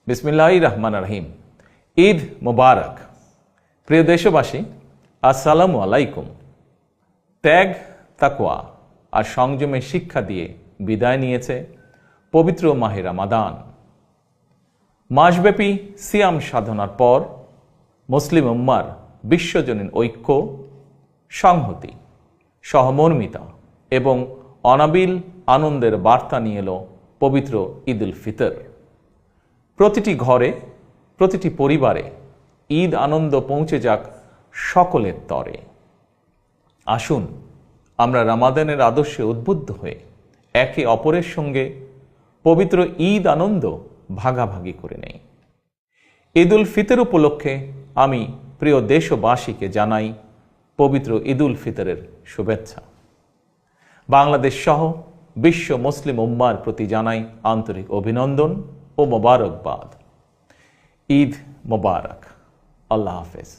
বিসমিল্লাহির রহমানির রহিম। ঈদ মোবারক। প্রিয় দেশবাসী, আসসালামু আলাইকুম। ত্যাগ, তাকওয়া আর সংযমের শিক্ষা দিয়ে বিদায় নিয়েছে পবিত্র মাহে রমাদান। মাসব্যাপী সিয়াম সাধনার পর মুসলিম উম্মার বিশ্বজনীন ঐক্য, সংহতি, সহমর্মিতা এবং অনাবিল আনন্দের বার্তা নিয়ে এলো পবিত্র ঈদ উল ফিতর। প্রতিটি ঘরে, প্রতিটি পরিবারে ঈদ আনন্দ পৌঁছে যাক সকলের তরে। আসুন আমরা রমাদানের আদর্শে উদ্বুদ্ধ হয়ে একে অপরের সঙ্গে পবিত্র ঈদ আনন্দ ভাগাভাগি করে নেই। ঈদ উল ফিতর উপলক্ষে আমি প্রিয় দেশবাসীকে জানাই পবিত্র ঈদ উল ফিতরের শুভেচ্ছা। বাংলাদেশ সহ বিশ্ব মুসলিম উম্মার প্রতি জানাই আন্তরিক অভিনন্দন ও মোবারকবাদ। ঈদ মোবারক। আল্লাহ হাফেজ।